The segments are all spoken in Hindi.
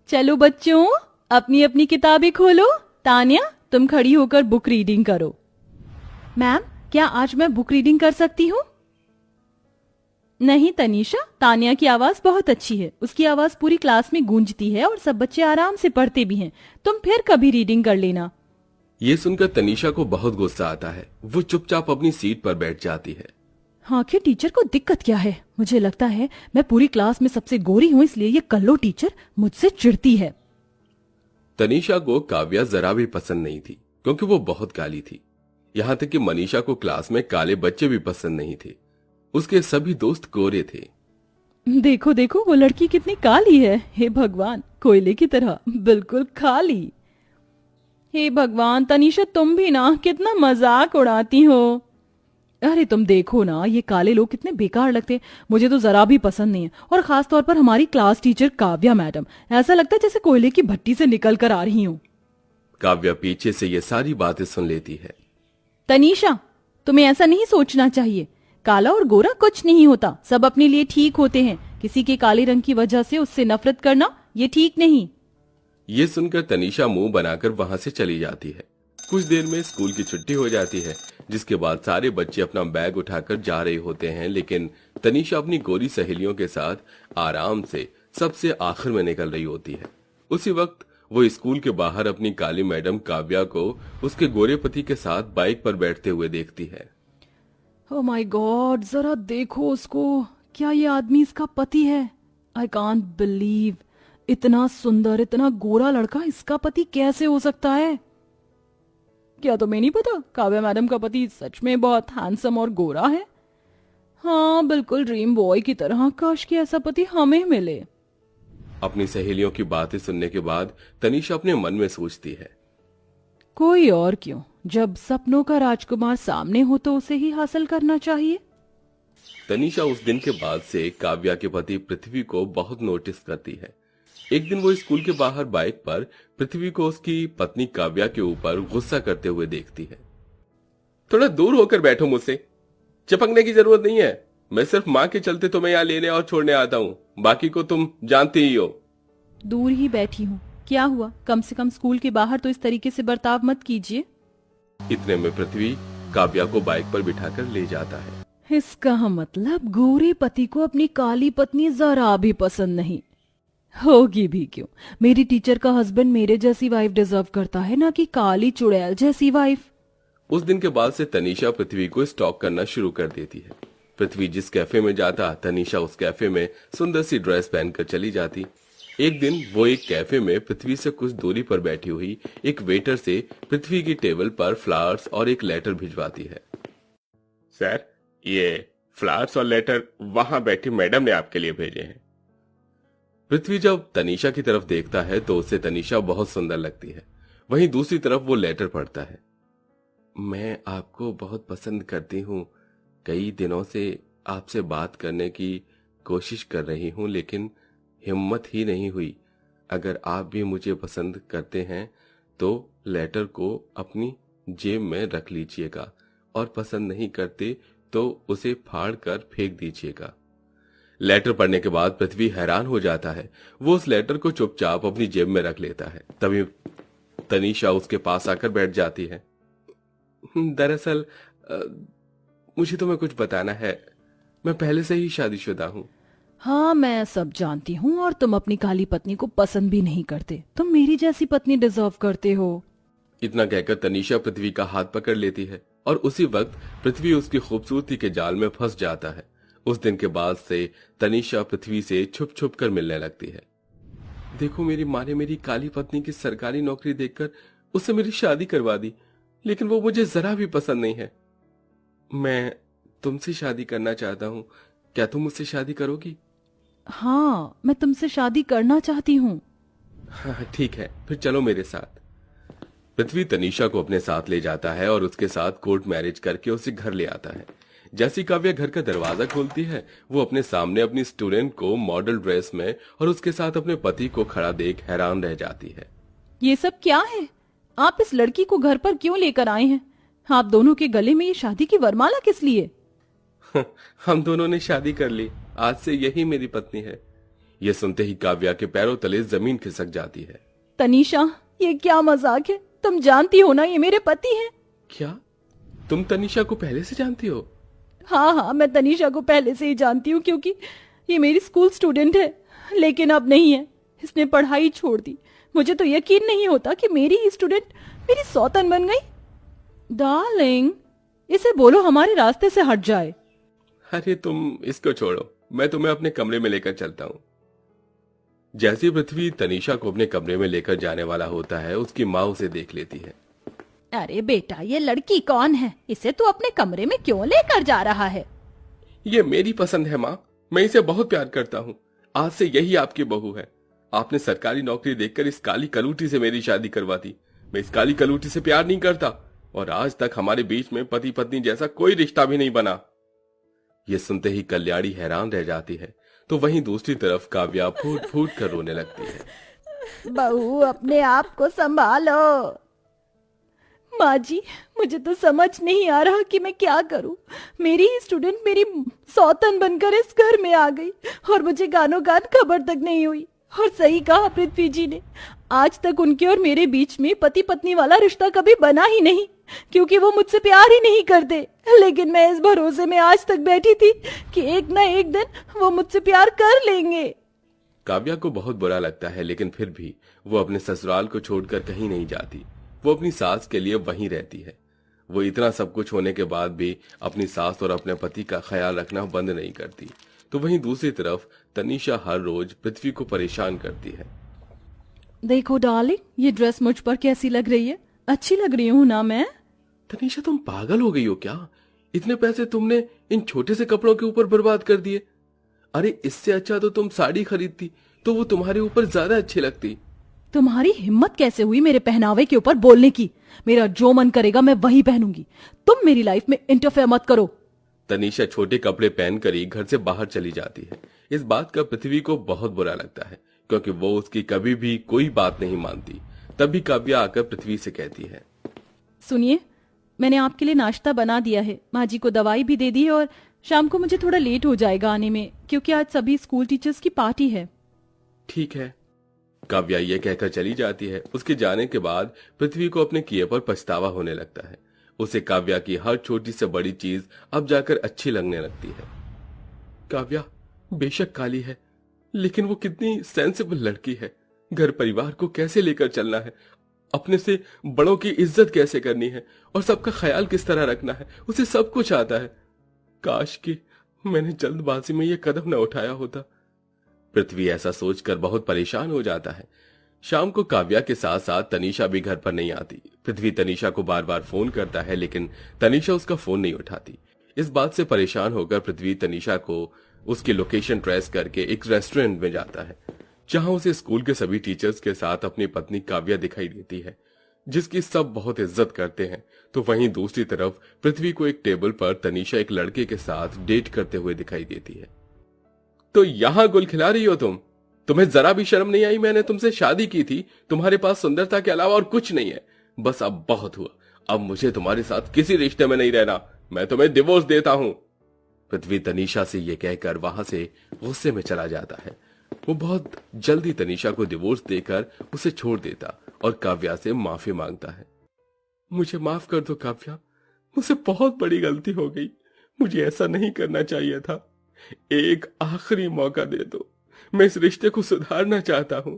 चलो बच्चों, अपनी अपनी किताबें खोलो। तान्या, तुम खड़ी होकर बुक रीडिंग करो। मैम, क्या आज मैं बुक रीडिंग कर सकती हूँ? नहीं तनीषा, तान्या की आवाज बहुत अच्छी है। उसकी आवाज पूरी क्लास में गूंजती है और सब बच्चे आराम से पढ़ते भी हैं। तुम फिर कभी रीडिंग कर लेना। ये सुनकर तनीषा को बहुत गुस्सा आता है। वो चुपचाप अपनी सीट पर बैठ जाती है। आखिर टीचर को दिक्कत क्या है? मुझे लगता है मैं पूरी क्लास में सबसे गोरी हूँ, इसलिए ये कल्लो टीचर मुझसे चिढ़ती है। तनीषा को काव्या जरा भी पसंद नहीं थी, क्योंकि वो बहुत काली थी। यहाँ तक कि मनीषा को क्लास में काले बच्चे भी पसंद नहीं थे। उसके सभी दोस्त गोरे थे। देखो देखो, वो लड़की कितनी काली है। हे भगवान, कोयले की तरह बिल्कुल खाली। हे भगवान, तनीषा तुम भी ना कितना मजाक उड़ाती हो। अरे तुम देखो ना, ये काले लोग कितने बेकार लगते हैं। मुझे तो जरा भी पसंद नहीं है, और खास तौर पर हमारी क्लास टीचर काव्या मैडम। ऐसा लगता है जैसे कोयले की भट्टी से निकल कर आ रही हूँ। काव्या पीछे से ये सारी बातें सुन लेती है। तनीषा, तुम्हें ऐसा नहीं सोचना चाहिए। काला और गोरा कुछ नहीं होता, सब अपने लिए ठीक होते हैं। किसी के काले रंग की वजह से उससे नफरत करना ये ठीक नहीं। ये सुनकर तनीषा मुंह बनाकर वहां से चली जाती है। कुछ देर में स्कूल की छुट्टी हो जाती है, जिसके बाद सारे बच्चे अपना बैग उठाकर जा रहे होते हैं, लेकिन तनीषा अपनी गोरी सहेलियों के साथ आराम से सबसे आखिर में निकल रही होती है। उसी वक्त वो स्कूल के बाहर अपनी काली मैडम काव्या को उसके गोरे पति के साथ बाइक पर बैठते हुए देखती है। ओह माय गॉड, जरा देखो उसको। क्या ये आदमी इसका पति है? आई कांट बिलीव, इतना सुंदर, इतना गोरा लड़का इसका पति कैसे हो सकता है? क्या तुम्हें नहीं पता, काव्या मैडम का पति सच में बहुत हैंडसम और गोरा है। हाँ, बिल्कुल ड्रीम बॉय की तरह। काश कि ऐसा पति हमें मिले। अपनी सहेलियों की बातें सुनने के बाद तनीषा अपने मन में सोचती है, कोई और क्यों, जब सपनों का राजकुमार सामने हो तो उसे ही हासिल करना चाहिए। तनीषा उस दिन के बाद से काव्या के पति पृथ्वी को बहुत नोटिस करती है। एक दिन वो स्कूल के बाहर बाइक पर पृथ्वी को उसकी पत्नी काव्या के ऊपर गुस्सा करते हुए देखती है। थोड़ा दूर होकर बैठो, मुझसे चिपकने की जरूरत नहीं है। मैं सिर्फ माँ के चलते तुम्हें यहाँ लेने और छोड़ने आता हूँ, बाकी को तुम जानते ही हो। दूर ही बैठी हूँ, क्या हुआ? कम से कम स्कूल के बाहर तो इस तरीके से बर्ताव मत कीजिए। इतने में पृथ्वी काव्या को बाइक पर बिठाकर ले जाता है। इसका मतलब गोरे पति को अपनी काली पत्नी जरा भी पसंद नहीं होगी भी क्यों? मेरी टीचर का हस्बैंड मेरे जैसी वाइफ डिजर्व करता है, ना कि काली चुड़ैल जैसी वाइफ। उस दिन के बाद से तनीषा पृथ्वी को स्टॉक करना शुरू कर देती है। पृथ्वी जिस कैफे में जाता, तनीषा उस कैफे में सुंदर सी ड्रेस पहनकर चली जाती। एक दिन वो एक कैफे में पृथ्वी से कुछ दूरी पर बैठी हुई एक वेटर से पृथ्वी की टेबल पर फ्लावर्स और एक लेटर भिजवाती है। सर, ये फ्लावर्स और लेटर वहां बैठी मैडम ने आपके लिए भेजे हैं। पृथ्वी जब तनीषा की तरफ देखता है तो उसे तनीषा बहुत सुंदर लगती है। वहीं दूसरी तरफ वो लेटर पढ़ता है। मैं आपको बहुत पसंद करती हूँ। कई दिनों से आपसे बात करने की कोशिश कर रही हूँ, लेकिन हिम्मत ही नहीं हुई। अगर आप भी मुझे पसंद करते हैं तो लेटर को अपनी जेब में रख लीजिएगा, और पसंद नहीं करते तो उसे फाड़ कर फेंक दीजिएगा। लेटर पढ़ने के बाद पृथ्वी हैरान हो जाता है। वो उस लेटर को चुपचाप अपनी जेब में रख लेता है। तभी तनीषा उसके पास आकर बैठ जाती है। दरअसल मुझे तुम्हें कुछ बताना है। मैं पहले से ही शादीशुदा हूँ। हाँ, मैं सब जानती हूँ, और तुम अपनी काली पत्नी को पसंद भी नहीं करते। तुम मेरी जैसी पत्नी डिजर्व करते हो। इतना कहकर तनीषा पृथ्वी का हाथ पकड़ लेती है, और उसी वक्त पृथ्वी उसकी खूबसूरती के जाल में फंस जाता है। उस दिन के बाद से तनीषा पृथ्वी से छुप छुप कर मिलने लगती है। देखो, मेरी माँ ने मेरी काली पत्नी की सरकारी नौकरी देखकर उससे मेरी शादी करवा दी, लेकिन वो मुझे जरा भी पसंद नहीं है। मैं तुमसे शादी करना चाहता हूँ, क्या तुम मुझसे शादी करोगी? हाँ, मैं तुमसे शादी करना चाहती हूँ। हाँ ठीक है, फिर चलो मेरे साथ। पृथ्वी तनीषा को अपने साथ ले जाता है और उसके साथ कोर्ट मैरिज करके उसे घर ले आता है। जैसी काव्या घर का दरवाजा खोलती है, वो अपने सामने अपनी स्टूडेंट को मॉडल ड्रेस में और उसके साथ अपने पति को खड़ा देख हैरान रह जाती है। ये सब क्या है? आप इस लड़की को घर पर क्यों लेकर आए हैं? आप दोनों के गले में ये शादी की वरमाला किस लिए? हम दोनों ने शादी कर ली, आज से यही मेरी पत्नी है। ये सुनते ही काव्या के पैरों तले जमीन खिसक जाती है। तनीषा, ये क्या मजाक है? तुम जानती हो ना ये मेरे पति हैं। क्या तुम तनीषा को पहले से जानती हो? हाँ, मैं तनीषा को पहले से ही जानती हूँ, क्योंकि ये मेरी स्कूल स्टूडेंट है, लेकिन अब नहीं है। इसने पढ़ाई छोड़ दी। मुझे तो यकीन नहीं होता कि मेरी ही स्टूडेंट मेरी सौतन बन गई। डार्लिंग, इसे बोलो हमारे रास्ते से हट जाए। अरे तुम इसको छोड़ो, मैं तुम्हें अपने कमरे में लेकर चलता हूँ। जैसे पृथ्वी तनीषा को अपने कमरे में लेकर जाने वाला होता है, उसकी माँ उसे देख लेती है। अरे बेटा, ये लड़की कौन है? इसे तू अपने कमरे में क्यों लेकर जा रहा है? ये मेरी पसंद है माँ, मैं इसे बहुत प्यार करता हूँ। आज से यही आपकी बहू है। आपने सरकारी नौकरी देखकर इस काली कलूटी से मेरी शादी करवा दी। मैं इस काली कलूटी से प्यार नहीं करता, और आज तक हमारे बीच में पति पत्नी जैसा कोई रिश्ता भी नहीं बना। ये सुनते ही कल्याणी हैरान रह जाती है, तो वहीं दूसरी तरफ काव्या फूट फूट कर रोने लगती है। बहू, अपने आप को संभालो। माँ जी, मुझे तो समझ नहीं आ रहा कि मैं क्या करूं। मेरी ही स्टूडेंट मेरी सौतन बनकर इस घर में आ गई, और मुझे गानों गान खबर तक नहीं हुई। और सही कहा पृथ्वी जी ने, आज तक उनके और मेरे बीच में पति पत्नी वाला रिश्ता कभी बना ही नहीं, क्योंकि वो मुझसे प्यार ही नहीं करते। लेकिन मैं इस भरोसे में आज तक बैठी थी कि एक ना एक दिन वो मुझसे प्यार कर लेंगे। काव्या को बहुत बुरा लगता है, लेकिन फिर भी वो अपने ससुराल को छोड़कर कहीं नहीं जाती। वो अपनी सास के लिए वहीं रहती है। वो इतना सब कुछ होने के बाद भी अपनी सास और अपने पति का ख्याल रखना बंद नहीं करती। तो वहीं दूसरी तरफ तनीषा हर रोज पृथ्वी को परेशान करती है। देखो डार्लिंग, ये ड्रेस मुझ पर कैसी लग रही है? अच्छी लग रही हूँ ना मैं? तनीषा, तुम पागल हो गई हो क्या? इतने पैसे तुमने इन छोटे से कपड़ों के ऊपर बर्बाद कर दिए। अरे इससे अच्छा तो तुम साड़ी खरीदती, तो वो तुम्हारे ऊपर ज्यादा अच्छी लगती। तुम्हारी हिम्मत कैसे हुई मेरे पहनावे के ऊपर बोलने की? मेरा जो मन करेगा मैं वही पहनूंगी। तुम मेरी लाइफ में इंटरफेयर मत करो। तनीषा छोटे कपड़े पहनकर ही घर से बाहर चली जाती है। इस बात का पृथ्वी को बहुत बुरा लगता है, क्योंकि वो उसकी कभी भी कोई बात नहीं मानती। तभी काव्या आकर पृथ्वी से कहती है, सुनिए, मैंने आपके लिए नाश्ता बना दिया है, माँ जी को दवाई भी दे दी है, और शाम को मुझे थोड़ा लेट हो जाएगा आने में, क्योंकि आज सभी स्कूल टीचर्स की पार्टी है। ठीक है। काव्या ये कहकर चली जाती है। उसके जाने के बाद पृथ्वी को अपने किए पर पछतावा होने लगता है। उसे काव्या की हर छोटी से बड़ी चीज अब जाकर अच्छी लगने लगती है। काव्या बेशक काली है, लेकिन वो कितनी सेंसिबल लड़की है। घर परिवार को कैसे लेकर चलना है, अपने से बड़ों की इज्जत कैसे करनी है, और सबका ख्याल किस तरह रखना है, उसे सब कुछ आता है। काश कि मैंने जल्दबाजी में ये कदम न उठाया होता। पृथ्वी ऐसा सोचकर बहुत परेशान हो जाता है। शाम को काव्या के साथ साथ तनीषा भी घर पर नहीं आती। पृथ्वी तनीषा को बार बार फोन करता है, लेकिन तनीषा उसका फोन नहीं उठाती। इस बात से परेशान होकर पृथ्वी तनीषा को उसकी लोकेशन ट्रेस करके एक रेस्टोरेंट में जाता है, जहां उसे स्कूल के सभी टीचर्स के साथ अपनी पत्नी काव्या दिखाई देती है, जिसकी सब बहुत इज्जत करते हैं। तो वहीं दूसरी तरफ पृथ्वी को एक टेबल पर तनीषा एक लड़के के साथ डेट करते हुए दिखाई देती है। तो यहां गुल खिला रही हो तुम? तुम्हें जरा भी शर्म नहीं आई? मैंने तुमसे शादी की थी, तुम्हारे पास सुंदरता के अलावा और कुछ नहीं है। बस अब बहुत हुआ, अब मुझे तुम्हारे साथ किसी रिश्ते में नहीं रहना। मैं तुम्हें डिवोर्स देता हूं। पृथ्वी तनीषा से यह कहकर वहां से गुस्से में चला जाता है। वो बहुत जल्दी तनीषा को डिवोर्स देकर उसे छोड़ देता और काव्या से माफी मांगता है। मुझे माफ कर दो काव्या, मुझसे बहुत बड़ी गलती हो गई। मुझे ऐसा नहीं करना चाहिए था। एक आखिरी मौका दे दो, मैं इस रिश्ते को सुधारना चाहता हूं।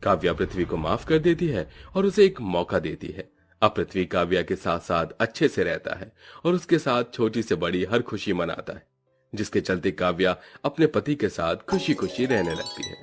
काव्या पृथ्वी को माफ कर देती है और उसे एक मौका देती है। अब पृथ्वी काव्या के साथ साथ अच्छे से रहता है और उसके साथ छोटी से बड़ी हर खुशी मनाता है, जिसके चलते काव्या अपने पति के साथ खुशी खुशी रहने लगती है।